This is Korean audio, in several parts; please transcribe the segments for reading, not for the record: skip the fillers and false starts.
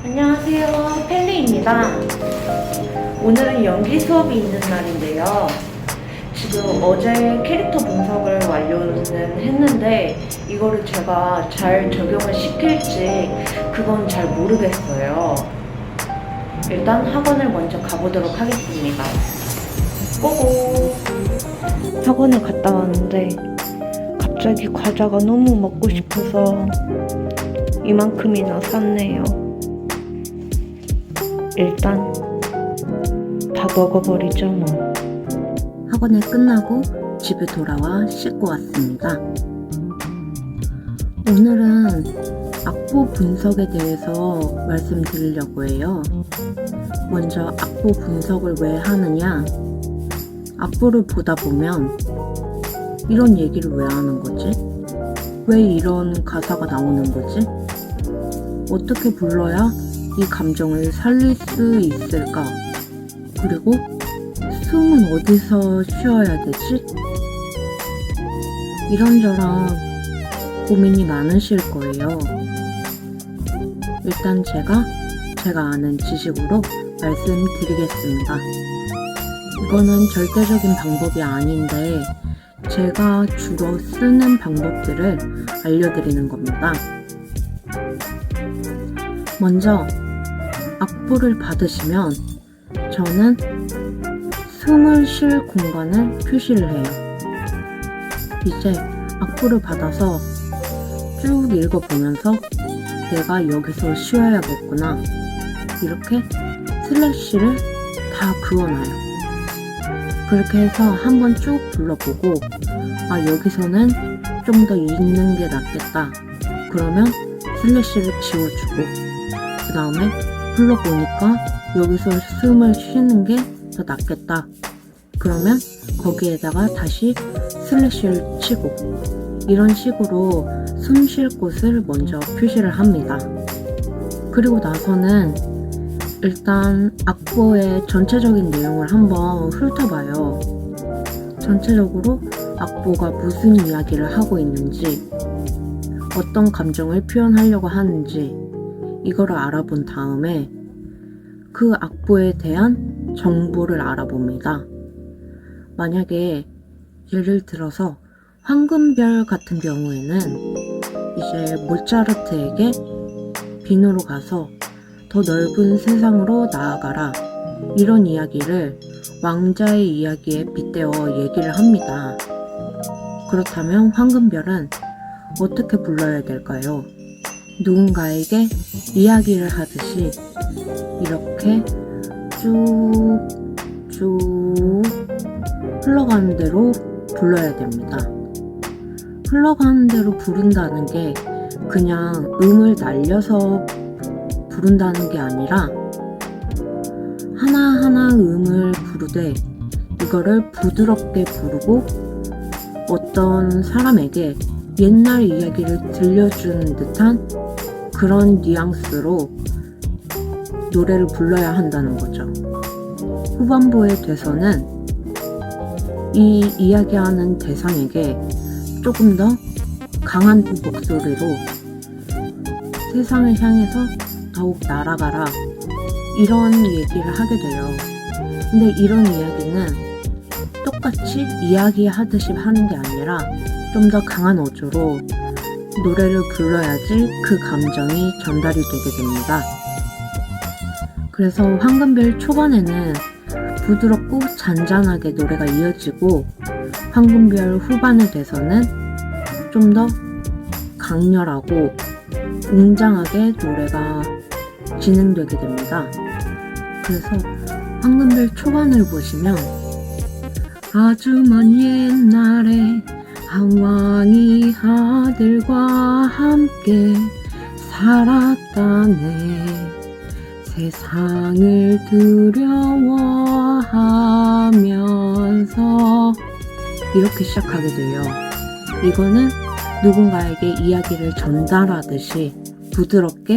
안녕하세요, 펠리입니다. 오늘은 연기 수업이 있는 날인데요. 지금 어제 캐릭터 분석을 완료는 했는데 이거를 제가 잘 적용을 시킬지 그건 잘 모르겠어요. 일단 학원을 먼저 가보도록 하겠습니다. 고고! 학원에 갔다 왔는데 갑자기 과자가 너무 먹고 싶어서 이만큼이나 샀네요. 일단 다 먹어버리죠 뭐. 학원을 끝나고 집에 돌아와 씻고 왔습니다. 오늘은 악보 분석에 대해서 말씀드리려고 해요. 먼저 악보 분석을 왜 하느냐? 악보를 보다 보면 이런 얘기를 왜 하는 거지? 왜 이런 가사가 나오는 거지? 어떻게 불러야 이 감정을 살릴 수 있을까? 그리고 숨은 어디서 쉬어야 되지? 이런저런 고민이 많으실 거예요. 일단 제가 아는 지식으로 말씀드리겠습니다. 이거는 절대적인 방법이 아닌데 제가 주로 쓰는 방법들을 알려드리는 겁니다. 먼저 악보를 받으시면 저는 숨을 쉴 공간을 표시를 해요. 이제 악보를 받아서 쭉 읽어보면서 내가 여기서 쉬어야겠구나 이렇게 슬래시를 다 그어놔요. 그렇게 해서 한번 쭉 불러보고 여기서는 좀 더 읽는 게 낫겠다 그러면 슬래시를 지워주고 그 다음에 불러보니까 여기서 숨을 쉬는 게 더 낫겠다 그러면 거기에다가 다시 슬래시를 치고 이런 식으로 숨 쉴 곳을 먼저 표시를 합니다. 그리고 나서는 일단 악보의 전체적인 내용을 한번 훑어봐요. 전체적으로 악보가 무슨 이야기를 하고 있는지 어떤 감정을 표현하려고 하는지 이거를 알아본 다음에 그 악보에 대한 정보를 알아봅니다. 만약에 예를 들어서 황금별 같은 경우에는 이제 모차르트에게 빈으로 가서 더 넓은 세상으로 나아가라 이런 이야기를 왕자의 이야기에 빗대어 얘기를 합니다. 그렇다면 황금별은 어떻게 불러야 될까요? 누군가에게 이야기를 하듯이 이렇게 쭉쭉 흘러가는 대로 불러야 됩니다. 흘러가는 대로 부른다는 게 그냥 음을 날려서 부른다는 게 아니라 하나하나 음을 부르되 이거를 부드럽게 부르고 어떤 사람에게 옛날 이야기를 들려주는 듯한 그런 뉘앙스로 노래를 불러야 한다는 거죠. 후반부에 돼서는 이 이야기하는 대상에게 조금 더 강한 목소리로 세상을 향해서 더욱 날아가라 이런 얘기를 하게 돼요. 근데 이런 이야기는 똑같이 이야기하듯이 하는 게 아니라 좀 더 강한 어조로 노래를 불러야지 그 감정이 전달이 되게 됩니다. 그래서 황금별 초반에는 부드럽고 잔잔하게 노래가 이어지고 황금별 후반에 돼서는 좀 더 강렬하고 웅장하게 노래가 진행되게 됩니다. 그래서 황금별 초반을 보시면 아주 먼 옛날에 한 왕이 아들과 함께 살았다네 세상을 두려워하면서 이렇게 시작하게 돼요. 이거는 누군가에게 이야기를 전달하듯이 부드럽게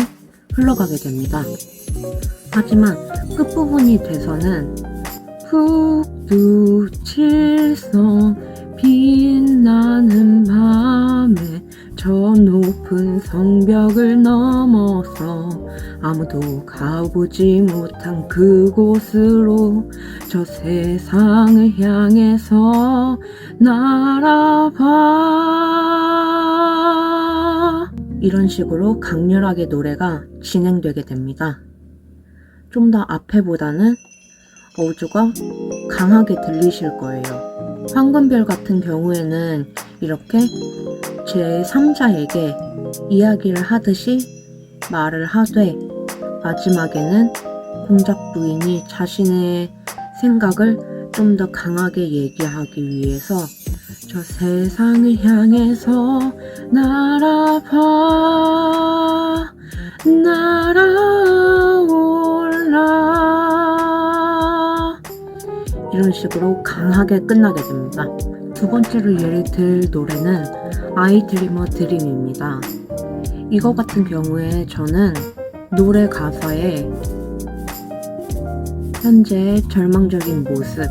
흘러가게 됩니다. 하지만 끝부분이 돼서는 북두칠성 빛나는 밤에 저 높은 성벽을 넘어서 아무도 가보지 못한 그곳으로 저 세상을 향해서 날아봐. 이런 식으로 강렬하게 노래가 진행되게 됩니다. 좀 더 앞에보다는 어조가 강하게 들리실 거예요. 황금별 같은 경우에는 이렇게 제3자에게 이야기를 하듯이 말을 하되, 마지막에는 공작 부인이 자신의 생각을 좀 더 강하게 얘기하기 위해서 저 세상을 향해서 날아봐 날아올라, 이런 식으로 강하게 끝나게 됩니다. 두 번째로 예를 들 노래는 I Dream a Dream입니다. 이거 같은 경우에 저는 노래 가사에 현재의 절망적인 모습,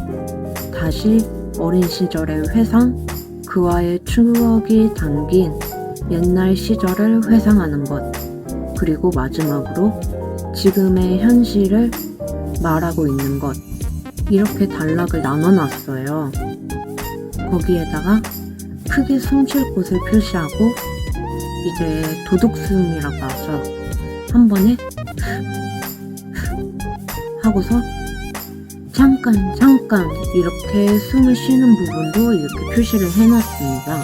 다시 어린 시절의 회상, 그와의 추억이 담긴 옛날 시절을 회상하는 것, 그리고 마지막으로 지금의 현실을 말하고 있는 것, 이렇게 단락을 나눠놨어요. 거기에다가 크게 숨쉴 곳을 표시하고, 이제 도둑숨이라고 하죠. 한 번에 하고서 잠깐 이렇게 숨을 쉬는 부분도 이렇게 표시를 해놨습니다.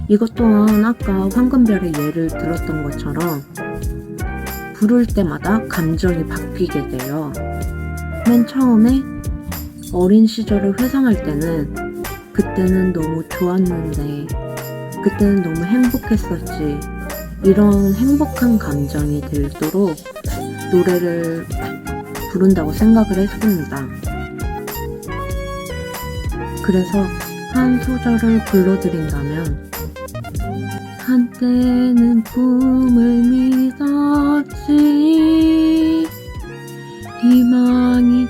이것 또한 아까 황금별의 예를 들었던 것처럼 부를 때마다 감정이 바뀌게 돼요. 맨 처음에 어린 시절을 회상할 때는 그때는 너무 좋았는데, 그때는 너무 행복했었지, 이런 행복한 감정이 들도록 노래를 부른다고 생각을 했습니다. 그래서 한 소절을 불러드린다면, 한때는 꿈을 믿었지, 희망이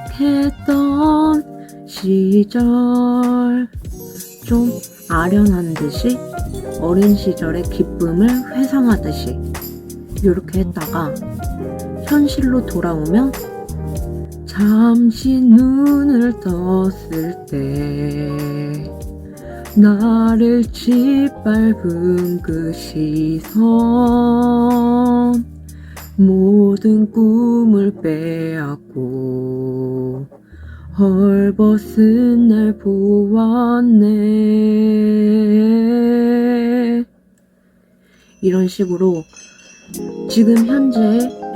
가득했던 시절, 좀 아련한 듯이 어린 시절의 기쁨을 회상하듯이 이렇게 했다가 현실로 돌아오면, 잠시 눈을 떴을 때 나를 짓밟은 그 시선, 모든 꿈을 빼앗고 헐벗은 날 보았네. 이런 식으로 지금 현재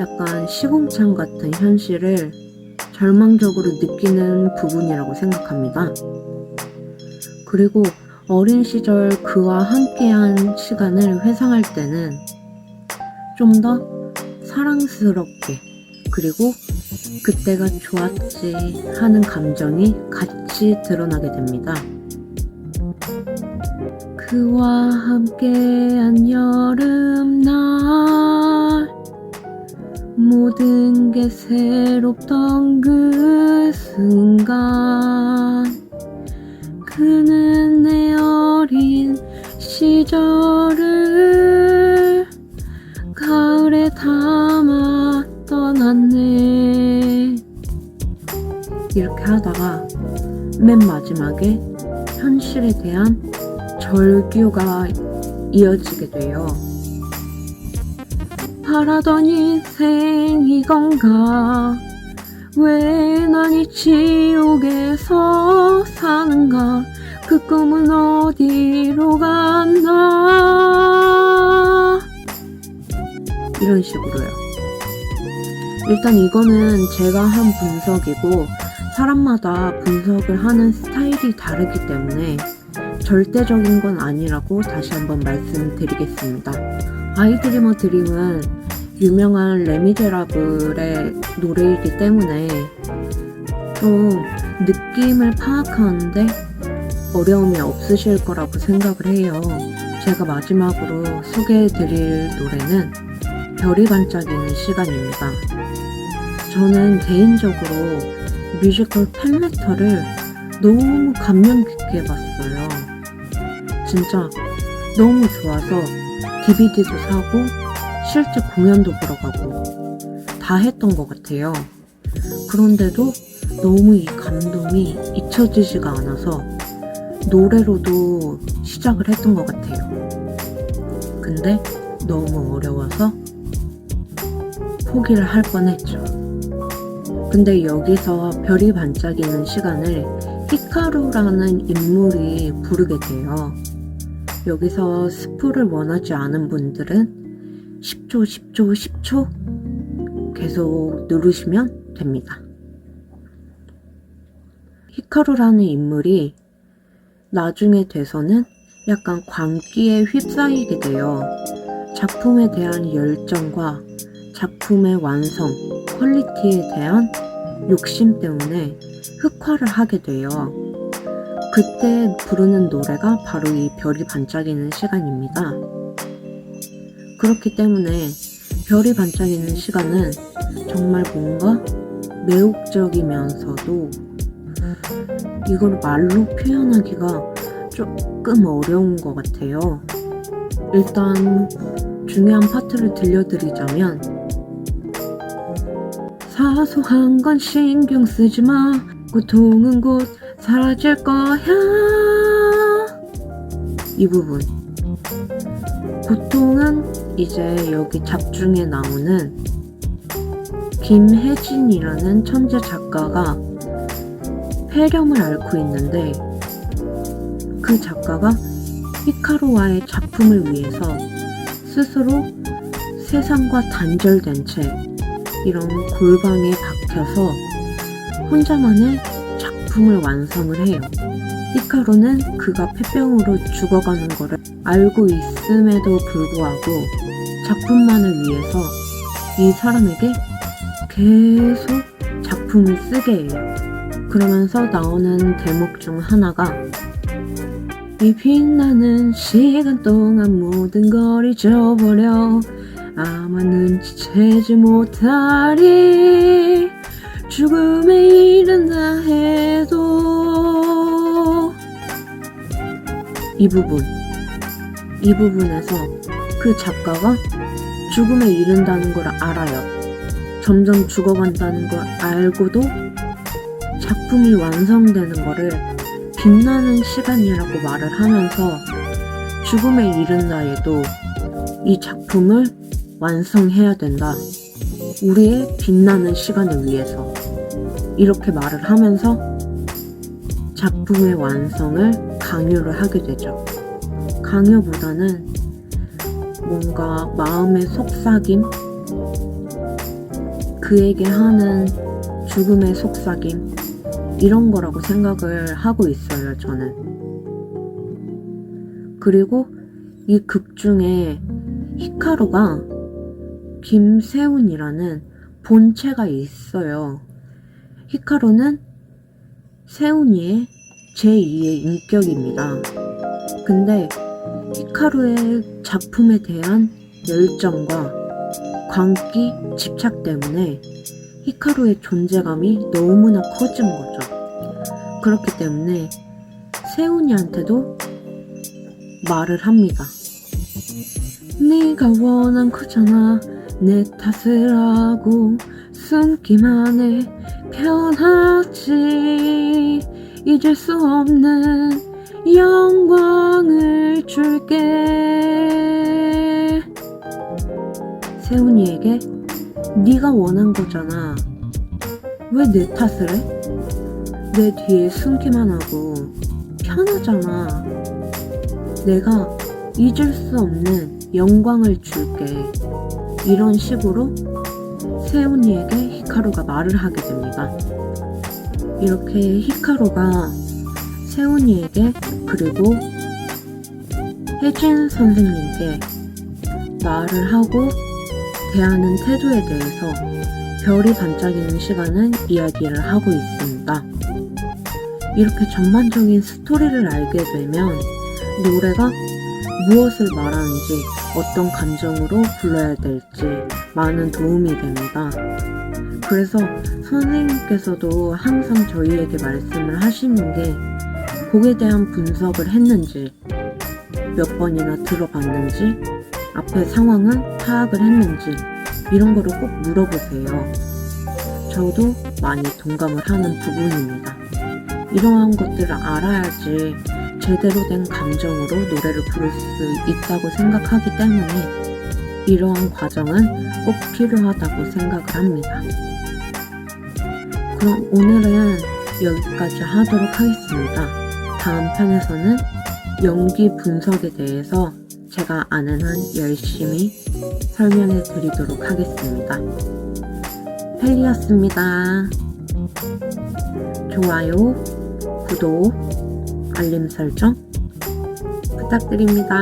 약간 시궁창 같은 현실을 절망적으로 느끼는 부분이라고 생각합니다. 그리고 어린 시절 그와 함께한 시간을 회상할 때는 좀 더 사랑스럽게, 그리고 그때가 좋았지 하는 감정이 같이 드러나게 됩니다. 그와 함께한 여름날, 모든 게 새롭던 그 순간, 그는 내 어린 시절을 가을에 담아 떠났네. 이렇게 하다가 맨 마지막에 현실에 대한 절규가 이어지게 돼요. 바라던 인생 이건가, 왜 난 이 지옥에서 사는가, 그 꿈은 어디로 갔나, 이런 식으로요. 일단 이거는 제가 한 분석이고, 사람마다 분석을 하는 스타일이 다르기 때문에 절대적인 건 아니라고 다시 한번 말씀드리겠습니다. I Dream a Dream은 유명한 레미제라블의 노래이기 때문에 좀 느낌을 파악하는데 어려움이 없으실 거라고 생각을 해요. 제가 마지막으로 소개해드릴 노래는 별이 반짝이는 시간입니다. 저는 개인적으로 뮤지컬 팬레터를 너무 감명 깊게 봤어요. 진짜 너무 좋아서 DVD도 사고 실제 공연도 보러 가고 다 했던 것 같아요. 그런데도 너무 이 감동이 잊혀지지가 않아서 노래로도 시작을 했던 것 같아요. 근데 너무 어려워서 포기를 할 뻔했죠. 근데 여기서 별이 반짝이는 시간을 히카루라는 인물이 부르게 돼요. 여기서 스포를 원하지 않은 분들은 10초, 10초, 10초 계속 누르시면 됩니다. 히카루라는 인물이 나중에 돼서는 약간 광기에 휩싸이게 돼요. 작품에 대한 열정과 작품의 완성, 퀄리티에 대한 욕심 때문에 흑화를 하게 돼요. 그때 부르는 노래가 바로 이 별이 반짝이는 시간입니다. 그렇기 때문에 별이 반짝이는 시간은 정말 뭔가 매혹적이면서도 이걸 말로 표현하기가 조금 어려운 것 같아요. 일단 중요한 파트를 들려드리자면, 사소한 건 신경 쓰지 마, 고통은 곧 사라질 거야. 이 부분, 고통은 이제 여기 작중에 나오는 김혜진이라는 천재 작가가 폐렴을 앓고 있는데, 그 작가가 히카루와의 작품을 위해서 스스로 세상과 단절된 채 이런 골방에 박혀서 혼자만의 작품을 완성을 해요. 히카루는 그가 폐병으로 죽어가는 것을 알고 있음에도 불구하고 작품만을 위해서 이 사람에게 계속 작품을 쓰게 해요. 그러면서 나오는 대목 중 하나가, 이 빛나는 시간 동안 모든 걸 잊어버려 아마 눈치채지 못하리 죽음에 이른다 해도. 이 부분에서 그 작가가 죽음에 이른다는 걸 알아요. 점점 죽어간다는 걸 알고도 작품이 완성되는 거를 빛나는 시간이라고 말을 하면서 죽음에 이른다에도 이 작품을 완성해야 된다. 우리의 빛나는 시간을 위해서. 이렇게 말을 하면서 작품의 완성을 강요를 하게 되죠. 강요보다는 뭔가 마음의 속삭임, 그에게 하는 죽음의 속삭임, 이런 거라고 생각을 하고 있어요, 저는. 그리고 이 극 중에 히카루가 김세훈이라는 본체가 있어요. 히카루는 세훈이의 제2의 인격입니다. 근데 히카루의 작품에 대한 열정과 광기, 집착 때문에 히카루의 존재감이 너무나 커진 거죠. 그렇기 때문에 세훈이한테도 말을 합니다. 네가 원한 거잖아, 내 탓을 하고 숨기만 해, 변하지, 잊을 수 없는 영광을 줄게. 세훈이에게 네가 원한 거잖아, 왜 내 탓을 해? 내 뒤에 숨기만 하고 편하잖아. 내가 잊을 수 없는 영광을 줄게. 이런 식으로 세훈이에게 히카루가 말을 하게 됩니다. 이렇게 히카루가 세훈이에게, 그리고 혜진 선생님께 말을 하고 대하는 태도에 대해서 별이 반짝이는 시간은 이야기를 하고 있습니다. 이렇게 전반적인 스토리를 알게 되면 노래가 무엇을 말하는지, 어떤 감정으로 불러야 될지 많은 도움이 됩니다. 그래서 선생님께서도 항상 저희에게 말씀을 하시는 게, 곡에 대한 분석을 했는지, 몇 번이나 들어봤는지, 앞에 상황을 파악을 했는지 이런 거를 꼭 물어보세요. 저도 많이 동감을 하는 부분입니다. 이러한 것들을 알아야지 제대로 된 감정으로 노래를 부를 수 있다고 생각하기 때문에 이러한 과정은 꼭 필요하다고 생각을 합니다. 그럼 오늘은 여기까지 하도록 하겠습니다. 다음 편에서는 연기 분석에 대해서 제가 아는 한 열심히 설명해 드리도록 하겠습니다. 펠리였습니다. 좋아요, 구독, 알림 설정 부탁드립니다.